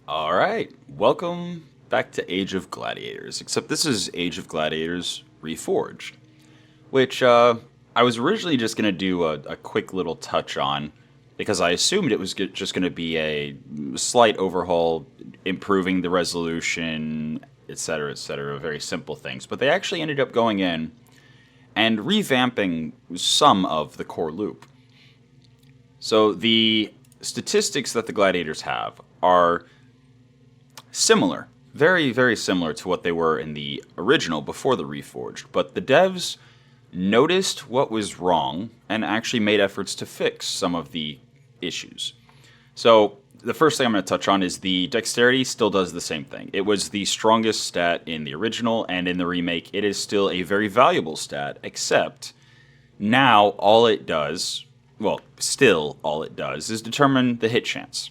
All right, welcome back to Age of Gladiators. Except this is Age of Gladiators Reforged, which I was originally just going to do a quick little touch on because I assumed it was just going to be a slight overhaul, improving the resolution, etc., very simple things. But they actually ended up going in and revamping some of the core loop. So the statistics that the gladiators have are similar, very, very similar to what they were in the original before the Reforged, but the devs noticed what was wrong and actually made efforts to fix some of the issues. So, the first thing I'm going to touch on is the dexterity still does the same thing. It was the strongest stat in the original, and in the remake, it is still a very valuable stat, except now all it does, well, still all it does, is determine the hit chance.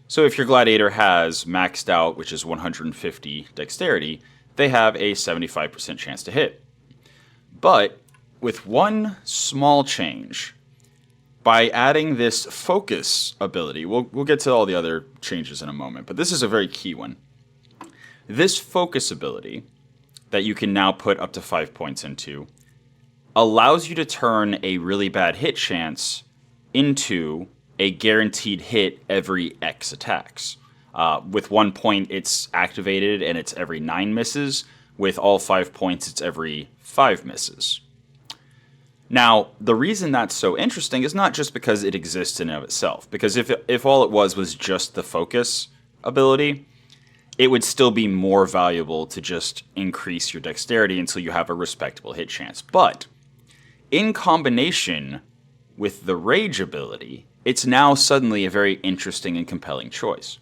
So if your gladiator has maxed out, which is 150 dexterity, they have a 75% chance to hit. But with one small change, by adding this focus ability, we'll get to all the other changes in a moment, but this is a very key one. This focus ability that you can now put up to 5 points into allows you to turn a really bad hit chance into a guaranteed hit every X attacks. With 1 point, it's activated and it's every 9 misses. With all 5 points, it's every 5 misses. Now, the reason that's so interesting is not just because it exists in and of itself. Because if all it was just the focus ability, it would still be more valuable to just increase your dexterity until you have a respectable hit chance. But in combination with the rage ability, it's now suddenly a very interesting and compelling choice.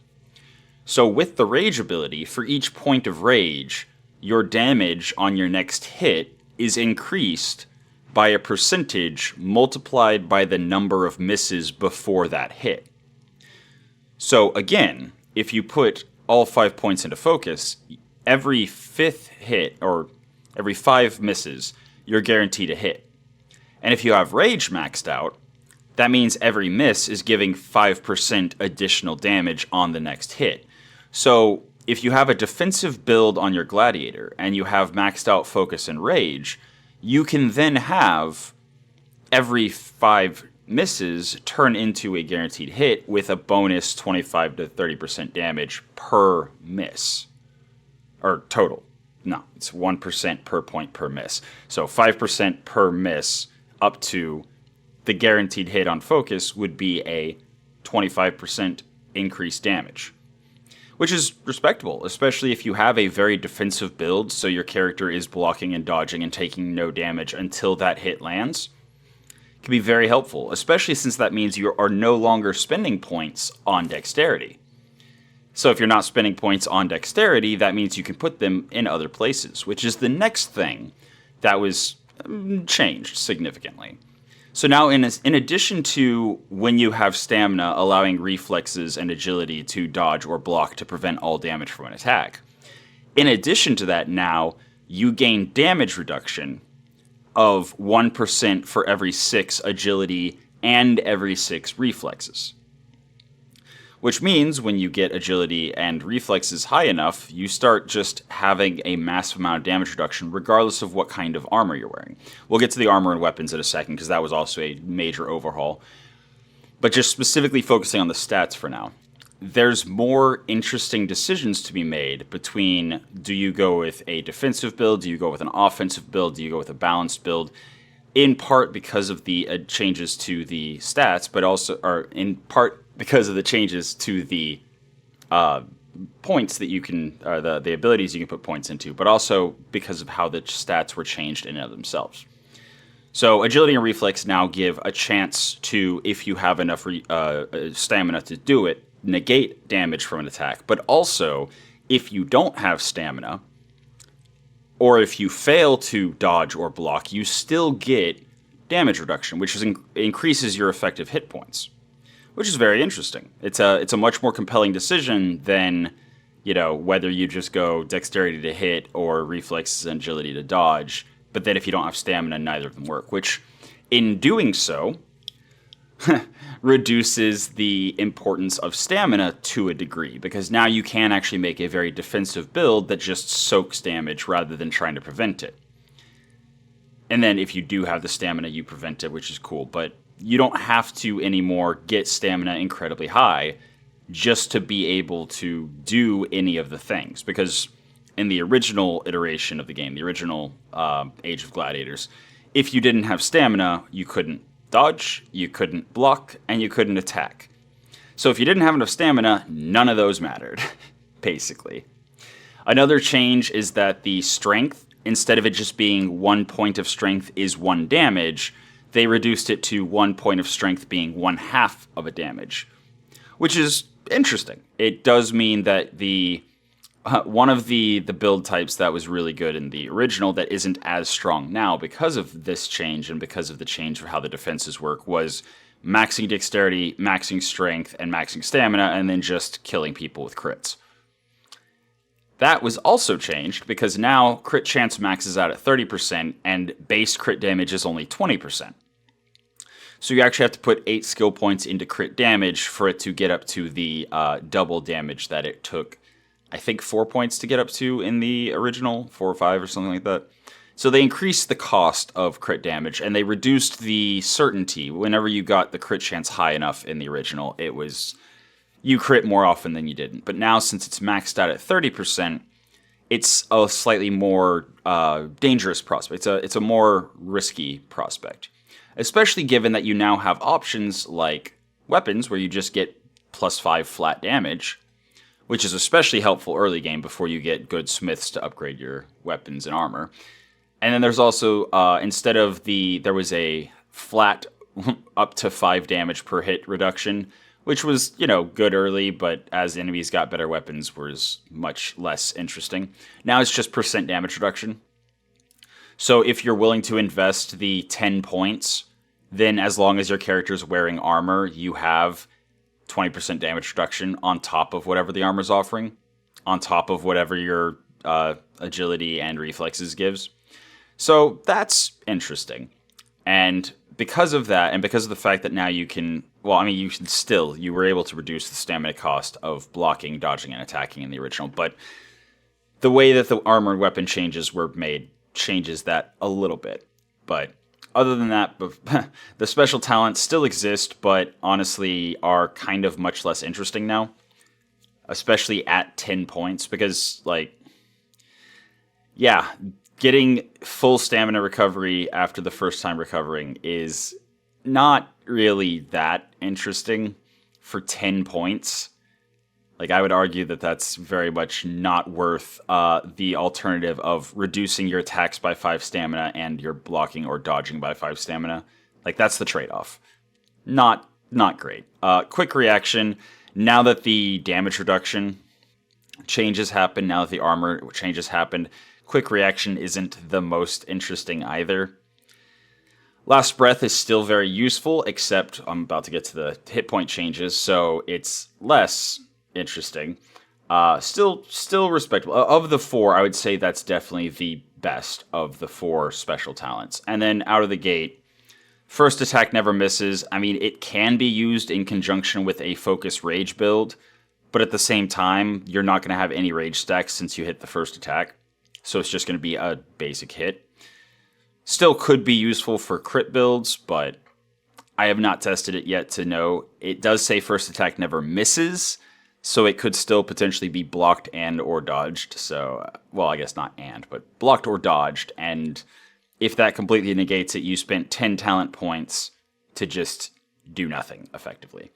So with the rage ability, for each point of rage, your damage on your next hit is increased by a percentage multiplied by the number of misses before that hit. So again, if you put all 5 points into focus, every 5th hit, or every 5 misses, you're guaranteed a hit. And if you have rage maxed out, that means every miss is giving 5% additional damage on the next hit. So if you have a defensive build on your gladiator and you have maxed out focus and rage, you can then have every 5 misses turn into a guaranteed hit with a bonus 25 to 30% damage per miss. Or total. No, it's 1% per point per miss. So 5% per miss up to the guaranteed hit on focus would be a 25% increased damage. Which is respectable, especially if you have a very defensive build, so your character is blocking and dodging and taking no damage until that hit lands. It can be very helpful, especially since that means you are no longer spending points on dexterity. So if you're not spending points on dexterity, that means you can put them in other places, which is the next thing that was changed significantly. So now, in addition to when you have stamina, allowing reflexes and agility to dodge or block to prevent all damage from an attack, in addition to that, now you gain damage reduction of 1% for every 6 agility and every 6 reflexes. Which means when you get agility and reflexes high enough, you start just having a massive amount of damage reduction regardless of what kind of armor you're wearing. We'll get to the armor and weapons in a second because that was also a major overhaul. But just specifically focusing on the stats for now, there's more interesting decisions to be made between, do you go with a defensive build, do you go with an offensive build, do you go with a balanced build, in part because of the changes to the stats, but also, or in part because of the changes to the points that you can, or the abilities you can put points into, but also because of how the stats were changed in and of themselves. So agility and reflex now give a chance to, if you have enough stamina to do it, negate damage from an attack. But also, if you don't have stamina, or if you fail to dodge or block, you still get damage reduction, which increases your effective hit points. Which is very interesting. It's a much more compelling decision than, whether you just go dexterity to hit or reflexes and agility to dodge. But then if you don't have stamina, neither of them work. Which, in doing so, reduces the importance of stamina to a degree, because now you can actually make a very defensive build that just soaks damage rather than trying to prevent it. And then if you do have the stamina, you prevent it, which is cool. But you don't have to anymore get stamina incredibly high just to be able to do any of the things. Because in the original iteration of the game, the original Age of Gladiators, if you didn't have stamina, you couldn't dodge, you couldn't block, and you couldn't attack. So if you didn't have enough stamina, none of those mattered, basically. Another change is that the strength, instead of it just being 1 point of strength is 1 damage, they reduced it to 1 point of strength being 1/2 of a damage, which is interesting. It does mean that one of the build types that was really good in the original that isn't as strong now because of this change and because of the change of how the defenses work was maxing dexterity, maxing strength, and maxing stamina, and then just killing people with crits. That was also changed because now crit chance maxes out at 30% and base crit damage is only 20%. So you actually have to put 8 skill points into crit damage for it to get up to the double damage that it took, I think 4 points to get up to in the original, 4 or 5 or something like that. So they increased the cost of crit damage, and they reduced the certainty. Whenever you got the crit chance high enough in the original, it was you crit more often than you didn't. But now, since it's maxed out at 30%, it's a slightly more dangerous prospect. It's a more risky prospect, especially given that you now have options like weapons, where you just get +5 flat damage, which is especially helpful early game before you get good smiths to upgrade your weapons and armor. And then there's also, instead of there was a flat up to 5 damage per hit reduction, which was, good early, but as enemies got better weapons was much less interesting. Now it's just percent damage reduction. So if you're willing to invest the 10 points, then as long as your character's wearing armor, you have 20% damage reduction on top of whatever the armor's offering, on top of whatever your agility and reflexes gives. So that's interesting. And because of that, and because of the fact that now you can, you were able to reduce the stamina cost of blocking, dodging, and attacking in the original, but the way that the armored weapon changes were made changes that a little bit. But other than that, the special talents still exist, but honestly are kind of much less interesting now, especially at 10 points, because, getting full stamina recovery after the first time recovering is not really that interesting for 10 points. I would argue that that's very much not worth the alternative of reducing your attacks by 5 stamina and your blocking or dodging by 5 stamina. That's the trade-off. Not great. Quick reaction, now that the damage reduction changes happened, now that the armor changes happened, quick reaction isn't the most interesting either. Last Breath is still very useful, except I'm about to get to the hit point changes, so it's less interesting. Still respectable. Of the 4, I would say that's definitely the best of the 4 special talents. And then out of the gate, first attack never misses. It can be used in conjunction with a focus rage build, but at the same time, you're not going to have any rage stacks since you hit the first attack. So it's just going to be a basic hit. Still could be useful for crit builds, but I have not tested it yet to know. It does say first attack never misses, so it could still potentially be blocked and or dodged. So, I guess not and, but blocked or dodged. And if that completely negates it, you spent 10 talent points to just do nothing, effectively.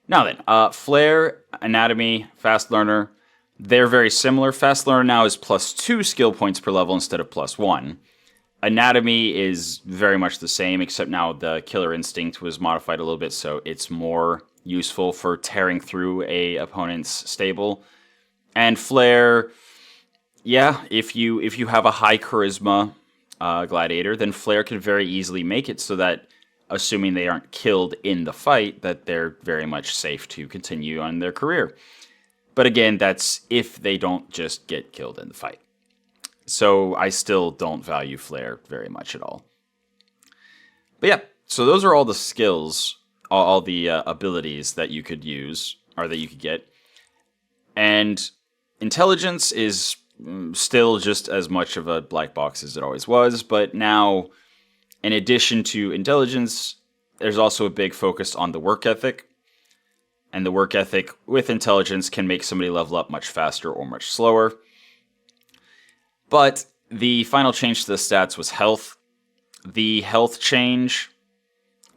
Now then, Flare, Anatomy, Fast Learner, they're very similar. Fast Learner now is +2 skill points per level instead of +1. Anatomy is very much the same, except now the Killer Instinct was modified a little bit, so it's more useful for tearing through a opponent's stable. And Flare, if you have a high charisma gladiator, then Flare can very easily make it so that, assuming they aren't killed in the fight, that they're very much safe to continue on their career. But again, that's if they don't just get killed in the fight. So I still don't value Flare very much at all. But So those are all the skills, all the abilities that you could use, or that you could get. And intelligence is still just as much of a black box as it always was, but now, in addition to intelligence, there's also a big focus on the work ethic. And the work ethic with intelligence can make somebody level up much faster or much slower. But the final change to the stats was health. The health change...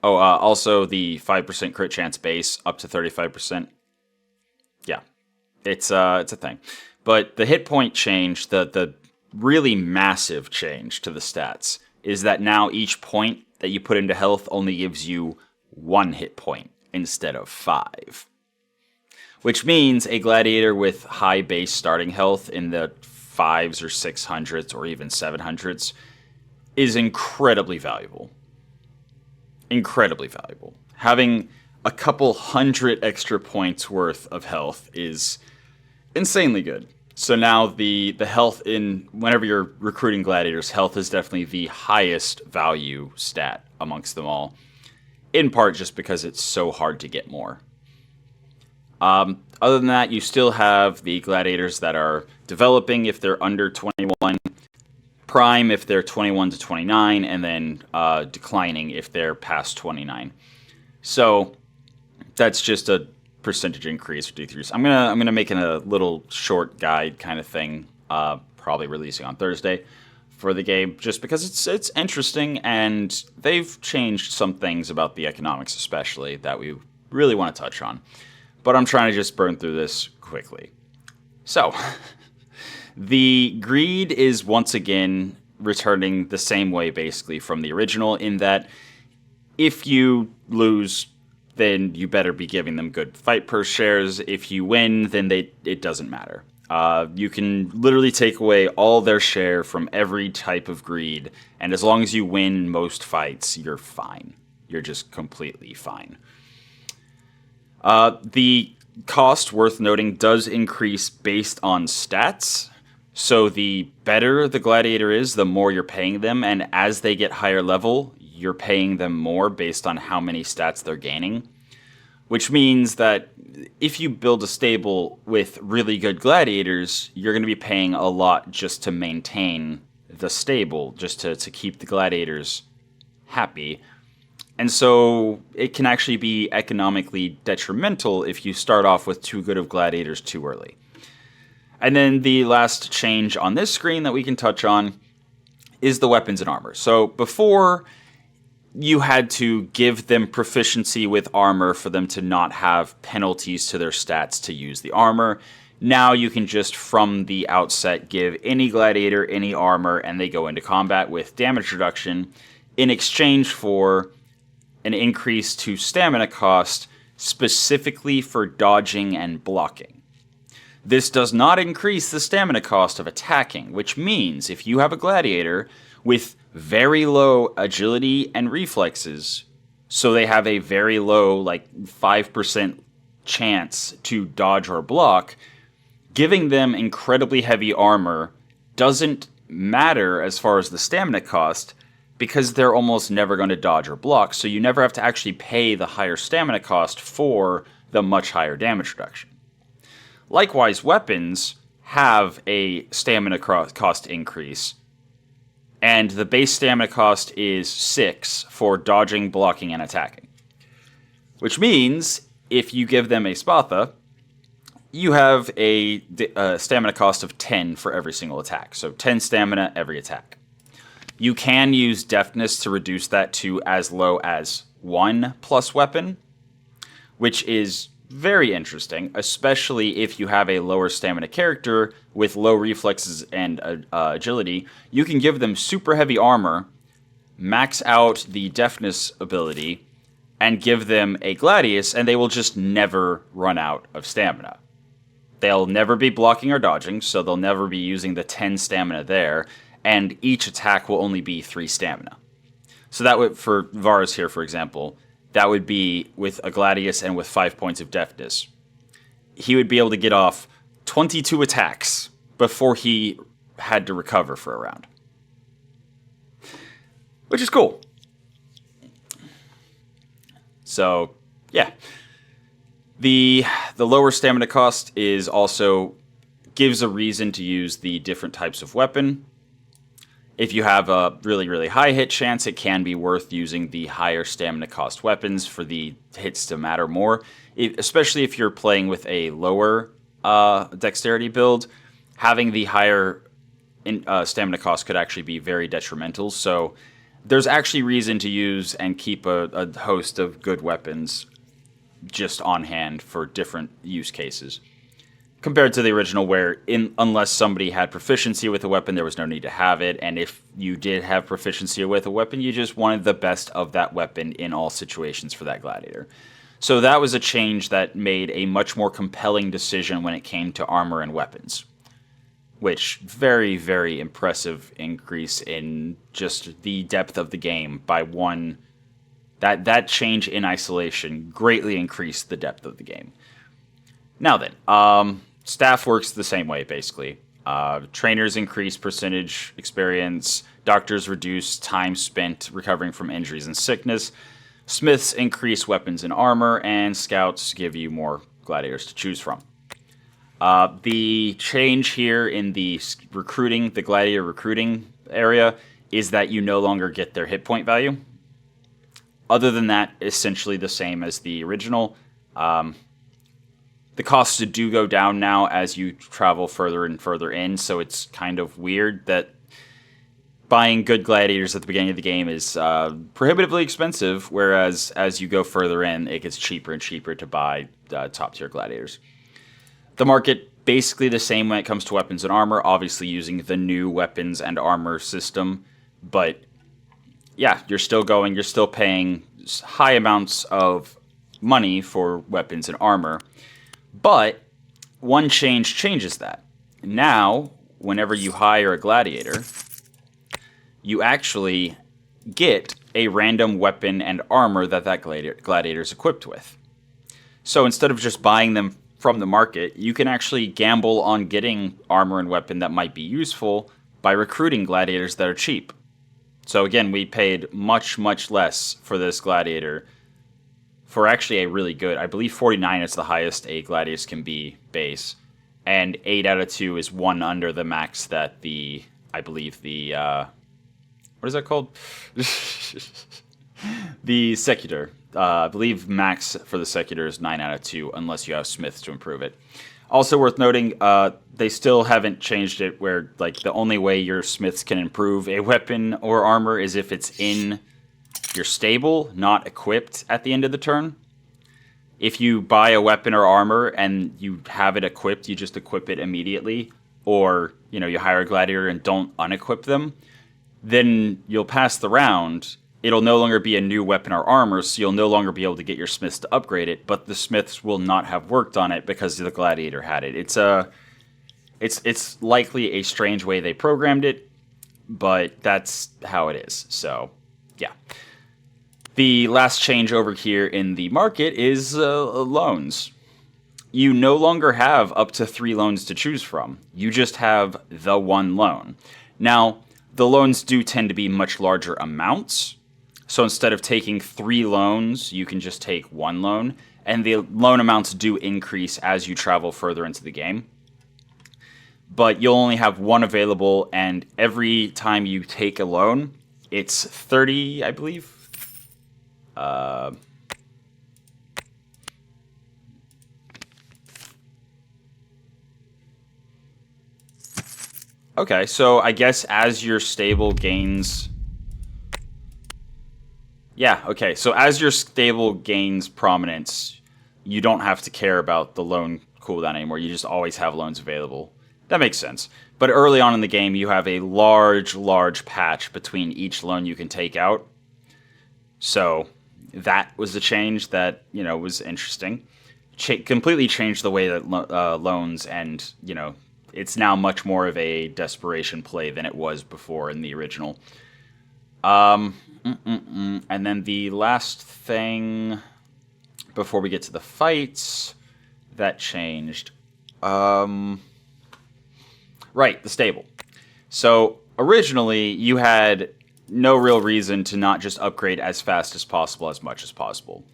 also the 5% crit chance base up to 35%. Yeah, it's a thing. But the hit point change, the really massive change to the stats, is that now each point that you put into health only gives you 1 hit point instead of 5. Which means a gladiator with high base starting health in the 5s or 600s or even 700s is incredibly valuable. Incredibly valuable. Having a couple hundred extra points worth of health is insanely good. So now the health in whenever you're recruiting gladiators, health is definitely the highest value stat amongst them all. In part just because it's so hard to get more. Other than that, you still have the gladiators that are developing if they're under 21. Prime if they're 21 to 29, and then declining if they're past 29. So that's just a percentage increase for D3s. I'm gonna make a little short guide kind of thing, probably releasing on Thursday for the game, just because it's interesting and they've changed some things about the economics, especially that we really want to touch on. But I'm trying to just burn through this quickly. So. The greed is once again returning the same way basically from the original, in that if you lose, then you better be giving them good fight per shares. If you win, then it doesn't matter. You can literally take away all their share from every type of greed, and as long as you win most fights, you're fine. You're just completely fine. The cost, worth noting, does increase based on stats. So the better the gladiator is, the more you're paying them, and as they get higher level, you're paying them more based on how many stats they're gaining. Which means that if you build a stable with really good gladiators, you're going to be paying a lot just to maintain the stable, just to keep the gladiators happy. And so it can actually be economically detrimental if you start off with too good of gladiators too early. And then the last change on this screen that we can touch on is the weapons and armor. So before, you had to give them proficiency with armor for them to not have penalties to their stats to use the armor. Now you can just, from the outset, give any gladiator any armor and they go into combat with damage reduction in exchange for an increase to stamina cost specifically for dodging and blocking. This does not increase the stamina cost of attacking, which means if you have a gladiator with very low agility and reflexes, so they have a very low, like 5% chance to dodge or block, giving them incredibly heavy armor doesn't matter as far as the stamina cost, because they're almost never going to dodge or block, so you never have to actually pay the higher stamina cost for the much higher damage reduction. Likewise, weapons have a stamina cost increase, and the base stamina cost is 6 for dodging, blocking, and attacking. Which means, if you give them a Spatha, you have a stamina cost of 10 for every single attack. So 10 stamina every attack. You can use deftness to reduce that to as low as 1 plus weapon, which is very interesting, especially if you have a lower stamina character with low reflexes and agility. You can give them super heavy armor, max out the deftness ability, and give them a gladius, and they will just never run out of stamina. They'll never be blocking or dodging, so they'll never be using the 10 stamina there, and each attack will only be 3 stamina. So that would, for Varus here, for example, that would be with a gladius and with 5 points of deftness. He would be able to get off 22 attacks before he had to recover for a round. Which is cool. So, yeah. The lower stamina cost is also gives a reason to use the different types of weapon. If you have a really, really high hit chance, it can be worth using the higher stamina cost weapons for the hits to matter more. Especially if you're playing with a lower dexterity build, having the higher stamina cost could actually be very detrimental. So there's actually reason to use and keep a host of good weapons just on hand for different use cases. Compared to the original, where unless somebody had proficiency with a weapon, there was no need to have it. And if you did have proficiency with a weapon, you just wanted the best of that weapon in all situations for that gladiator. So that was a change that made a much more compelling decision when it came to armor and weapons. Which, very, very impressive increase in just the depth of the game by one. That change in isolation greatly increased the depth of the game. Now then, staff works the same way, basically. Trainers increase percentage experience. Doctors reduce time spent recovering from injuries and sickness. Smiths increase weapons and armor. And scouts give you more gladiators to choose from. The change here in the recruiting, the gladiator recruiting area, is that you no longer get their hit point value. Other than that, essentially the same as the original. The costs do go down now as you travel further and further in, so it's kind of weird that buying good gladiators at the beginning of the game is prohibitively expensive, whereas as you go further in, it gets cheaper and cheaper to buy top-tier gladiators. The market, basically the same when it comes to weapons and armor, obviously using the new weapons and armor system, but yeah, you're still paying high amounts of money for weapons and armor. But one change changes that. Now, whenever you hire a gladiator, you actually get a random weapon and armor that gladiator is equipped with. So instead of just buying them from the market, you can actually gamble on getting armor and weapon that might be useful by recruiting gladiators that are cheap. So again, we paid much, much less for this gladiator for actually a really good, I believe 49 is the highest a gladiator can be base, and 8 out of 2 is one under the max that what is that called? The Secutor. I believe max for the Secutor is 9 out of 2, unless you have Smiths to improve it. Also worth noting, they still haven't changed it where like the only way your Smiths can improve a weapon or armor is if it's in your stable, not equipped at the end of the turn. If you buy a weapon or armor and you have it equipped, you just equip it immediately, or you hire a gladiator and don't unequip them, then you'll pass the round. It'll no longer be a new weapon or armor, so you'll no longer be able to get your Smiths to upgrade it, but the Smiths will not have worked on it because the gladiator had it. It's likely a strange way they programmed it, but that's how it is. So, yeah. The last change over here in the market is loans. You no longer have up to 3 loans to choose from. You just have the one loan. Now, the loans do tend to be much larger amounts. So instead of taking 3 loans, you can just take 1 loan. And the loan amounts do increase as you travel further into the game. But you'll only have 1 available, and every time you take a loan, it's 30, I believe. Okay, so I guess as your stable gains... Yeah, okay, so as your stable gains prominence, you don't have to care about the loan cooldown anymore. You just always have loans available. That makes sense. But early on in the game, you have a large, large patch between each loan you can take out. So that was the change that, was interesting. Completely changed the way that loans and, it's now much more of a desperation play than it was before in the original. And then the last thing before we get to the fights that changed. Right, the stable. So originally you had no real reason to not just upgrade as fast as possible, as much as possible.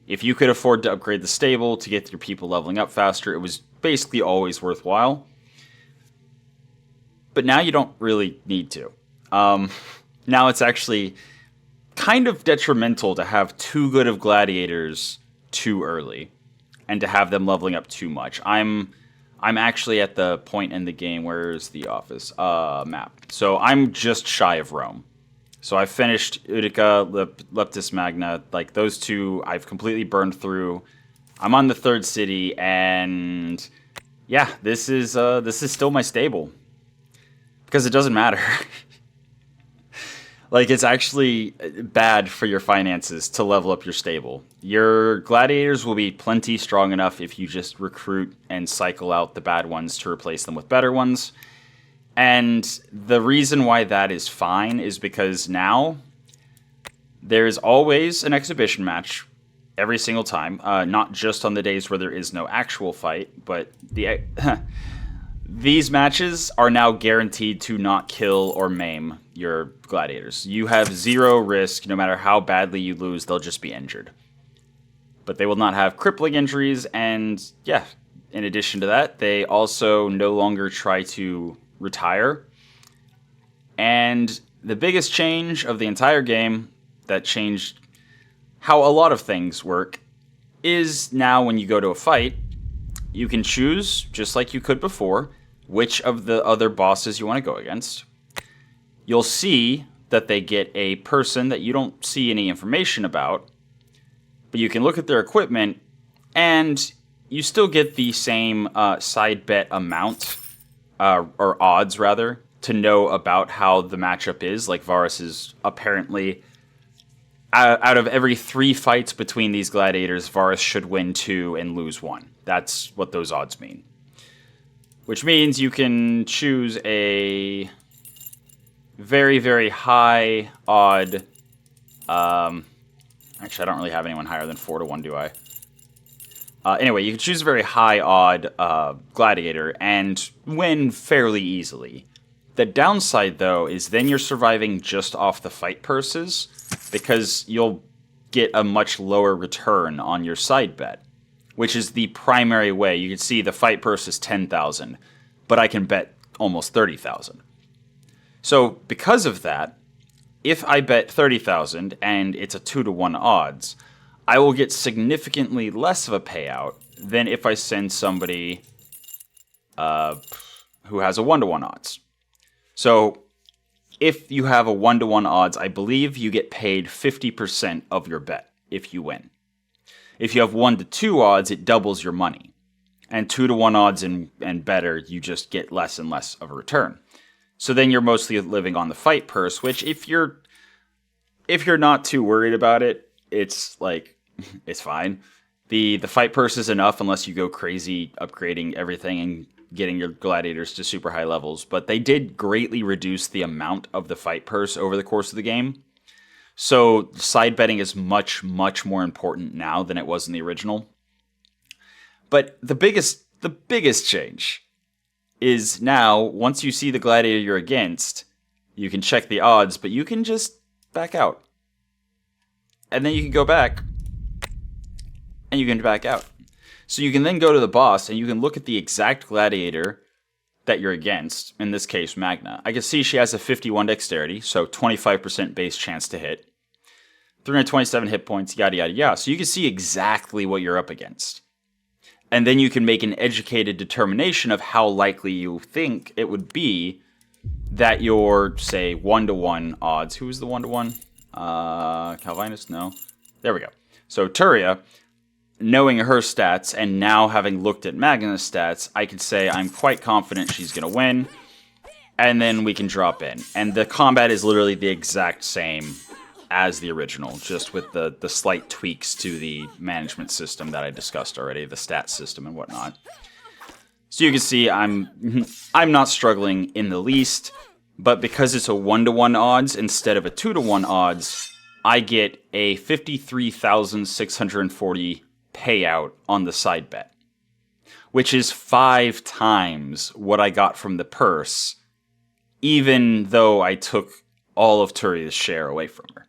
If you could afford to upgrade the stable to get your people leveling up faster, it was basically always worthwhile. But now you don't really need to. Now it's actually kind of detrimental to have too good of gladiators too early and to have them leveling up too much. I'm actually at the point in the game, where's the office map? So I'm just shy of Rome. So I finished Utica, Leptis Magna, like those two I've completely burned through. I'm on the third city, and yeah, this is still my stable. Because it doesn't matter. Like, it's actually bad for your finances to level up your stable. Your gladiators will be plenty strong enough if you just recruit and cycle out the bad ones to replace them with better ones. And the reason why that is fine is because now there's always an exhibition match every single time. Not just on the days where there is no actual fight, but these matches are now guaranteed to not kill or maim your gladiators. You have zero risk. No matter how badly you lose, they'll just be injured. But they will not have crippling injuries, and yeah, in addition to that, they also no longer try to retire. And the biggest change of the entire game that changed how a lot of things work is now when you go to a fight, you can choose, just like you could before, which of the other bosses you want to go against. You'll see that they get a person that you don't see any information about, but you can look at their equipment, and you still get the same side bet amount, or odds rather, to know about how the matchup is. Like Varus is apparently, out of every 3 fights between these gladiators, Varus should win 2 and lose 1. That's what those odds mean. Which means you can choose a very, very high odd. Actually, I don't really have anyone higher than 4-1, do I? Anyway, you can choose a very high odd gladiator and win fairly easily. The downside, though, is then you're surviving just off the fight purses, because you'll get a much lower return on your side bet, which is the primary way. You can see the fight purse is 10,000, but I can bet almost 30,000. So because of that, if I bet 30,000 and it's a 2-1 odds, I will get significantly less of a payout than if I send somebody who has a 1-1 odds. So if you have a 1-1 odds, I believe you get paid 50% of your bet if you win. If you have 1-2 odds, it doubles your money. And 2-1 odds and better, you just get less and less of a return. So then you're mostly living on the fight purse, which if you're not too worried about it, it's like, it's fine. The fight purse is enough unless you go crazy upgrading everything and getting your gladiators to super high levels. But they did greatly reduce the amount of the fight purse over the course of the game. So side betting is much, much more important now than it was in the original. But the biggest change is now, once you see the gladiator you're against, you can check the odds, but you can just back out. And then you can go back, and you can back out. So you can then go to the boss, and you can look at the exact gladiator that you're against, in this case, Magna. I can see she has a 51 dexterity, so 25% base chance to hit. 327 hit points, yada, yada, yada. So you can see exactly what you're up against. And then you can make an educated determination of how likely you think it would be that your, say, 1-1 odds. Who is the 1-1? Calvinus? No. There we go. So Turia, knowing her stats and now having looked at Magna's stats, I could say I'm quite confident she's going to win. And then we can drop in. And the combat is literally the exact same as the original, just with the slight tweaks to the management system that I discussed already, the stat system and whatnot. So you can see I'm not struggling in the least, but because it's a 1-1 odds instead of a 2-1 odds, I get a 53,640 payout on the side bet, which is 5 times what I got from the purse, even though I took all of Turia's share away from her.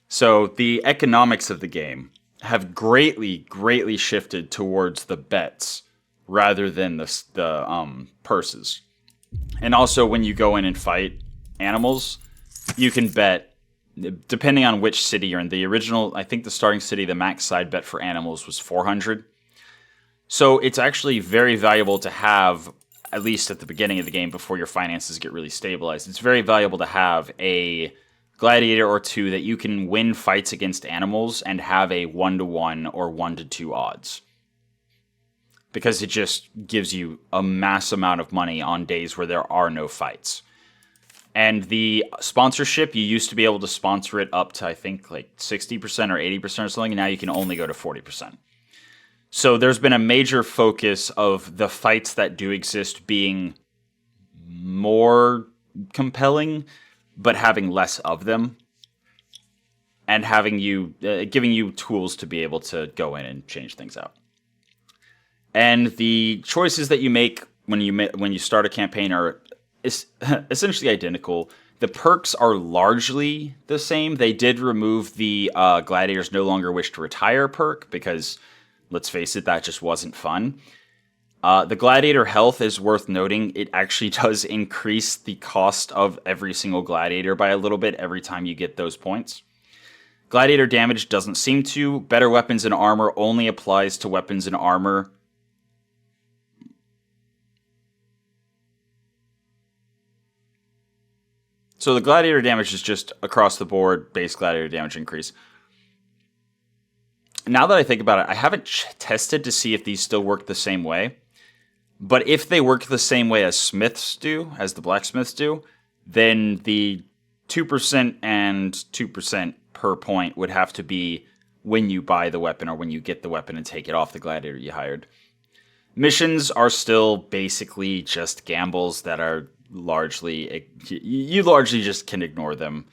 So the economics of the game have greatly shifted towards the bets rather than the purses. And also, when you go in and fight animals, you can bet, depending on which city you're in. The original, I think the starting city, the max side bet for animals was 400. So it's actually very valuable to have, at least at the beginning of the game, before your finances get really stabilized. It's very valuable to have a gladiator or two that you can win fights against animals and have a 1-to-1 or 1-to-2 odds. Because it just gives you a mass amount of money on days where there are no fights. And the sponsorship, you used to be able to sponsor it up to, I think, like 60% or 80% or something, and now you can only go to 40%. So there's been a major focus of the fights that do exist being more compelling, but having less of them. And having you, giving you tools to be able to go in and change things out. And the choices that you make when you start a campaign are essentially identical. The perks are largely the same. They did remove the Gladiators No Longer Wish to Retire perk because, let's face it, that just wasn't fun. The Gladiator health is worth noting. It actually does increase the cost of every single Gladiator by a little bit every time you get those points. Gladiator damage doesn't seem to. Better weapons and armor only applies to weapons and armor. So the Gladiator damage is just across the board, base Gladiator damage increase. Now that I think about it, I haven't tested to see if these still work the same way. But if they work the same way as smiths do, as the blacksmiths do, then the 2% and 2% per point would have to be when you buy the weapon or when you get the weapon and take it off the Gladiator you hired. Missions are still basically just gambles that are largely, you largely just can ignore them.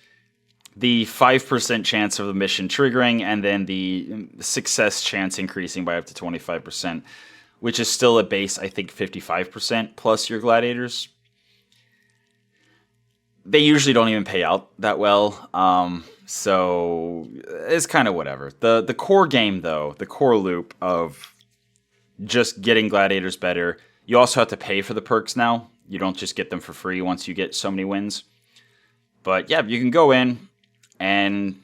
The 5% chance of the mission triggering, and then the success chance increasing by up to 25%, which is still a base, I think, 55% plus your gladiators. They usually don't even pay out that well, so it's kind of whatever. The core game, though, the core loop of just getting gladiators better, you also have to pay for the perks now. You don't just get them for free once you get so many wins. But yeah, you can go in, and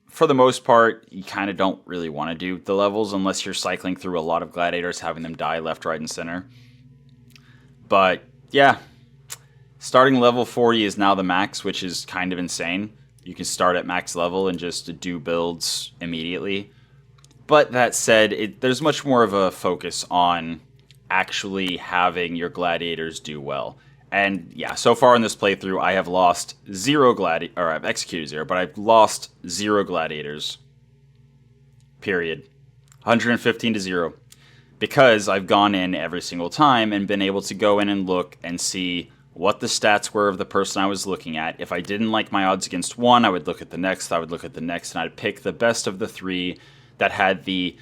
for the most part, you kind of don't really want to do the levels unless you're cycling through a lot of gladiators, having them die left, right, and center. But yeah, starting level 40 is now the max, which is kind of insane. You can start at max level and just do builds immediately. But that said, there's much more of a focus on actually having your gladiators do well. And yeah, so far in this playthrough, I have lost I've executed 0, but I've lost 0 gladiators. Period. 115 to 0. Because I've gone in every single time and been able to go in and look and see what the stats were of the person I was looking at. If I didn't like my odds against one, I would look at the next, and I'd pick the best of the 3 that had the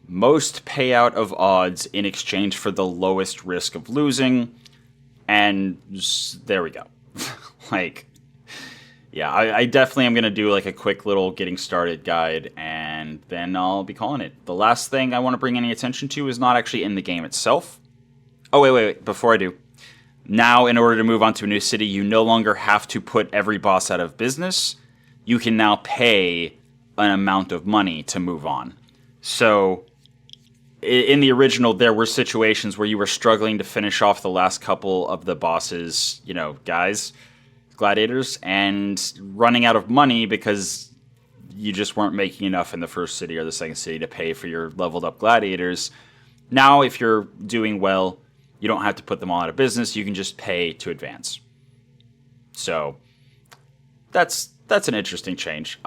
most payout of odds in exchange for the lowest risk of losing. And there we go. Yeah, I definitely am going to do like a quick little getting started guide, and then I'll be calling it. The last thing I want to bring any attention to is not actually in the game itself. Oh, wait, before I do. Now, in order to move on to a new city, you no longer have to put every boss out of business. You can now pay an amount of money to move on. So in the original, there were situations where you were struggling to finish off the last couple of the bosses, gladiators, and running out of money because you just weren't making enough in the first city or the second city to pay for your leveled up gladiators. Now, if you're doing well, you don't have to put them all out of business. You can just pay to advance. So that's an interesting change.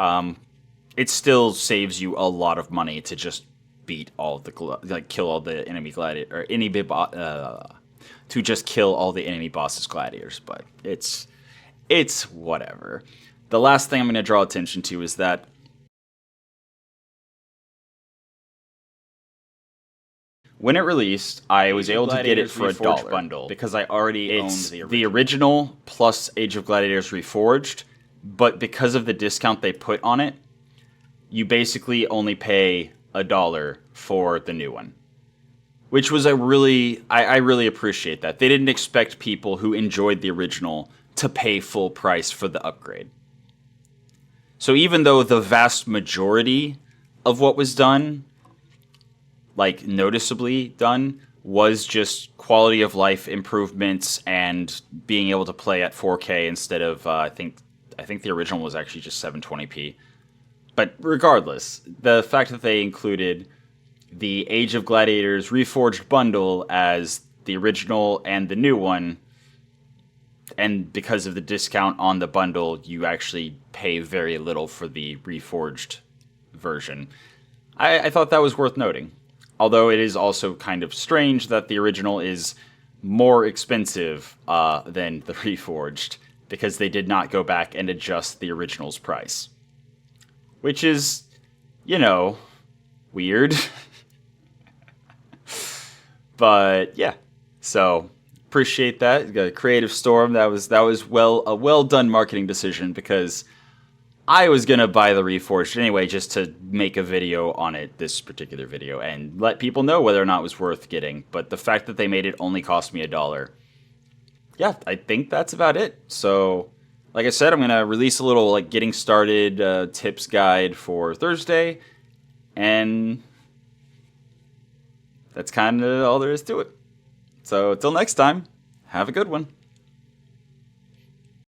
It still saves you a lot of money to just beat all the kill all the enemy gladiator or to just kill all the enemy bosses gladiators, but it's whatever. The last thing I'm going to draw attention to is that when it released, I was able to get it for $1 bundle because I already owned the original plus Age of Gladiators Reforged, but because of the discount they put on it, you basically only pay $1 for the new one. Which was I really appreciate that. They didn't expect people who enjoyed the original to pay full price for the upgrade. So even though the vast majority of what was done, like noticeably done, was just quality of life improvements and being able to play at 4K instead of I think the original was actually just 720p. But regardless, the fact that they included the Age of Gladiators Reforged bundle as the original and the new one, and because of the discount on the bundle, you actually pay very little for the Reforged version. I thought that was worth noting. Although it is also kind of strange that the original is more expensive than the Reforged, because they did not go back and adjust the original's price. Which is, weird. But yeah, so appreciate that. Creative Storm, that was a well done marketing decision, because I was gonna buy the Reforged anyway, just to make a video on it, this particular video, and let people know whether or not it was worth getting. But the fact that they made it only cost me $1, yeah, I think that's about it. So, like I said, I'm gonna release a little getting started tips guide for Thursday, and that's kind of all there is to it. So, till next time, have a good one.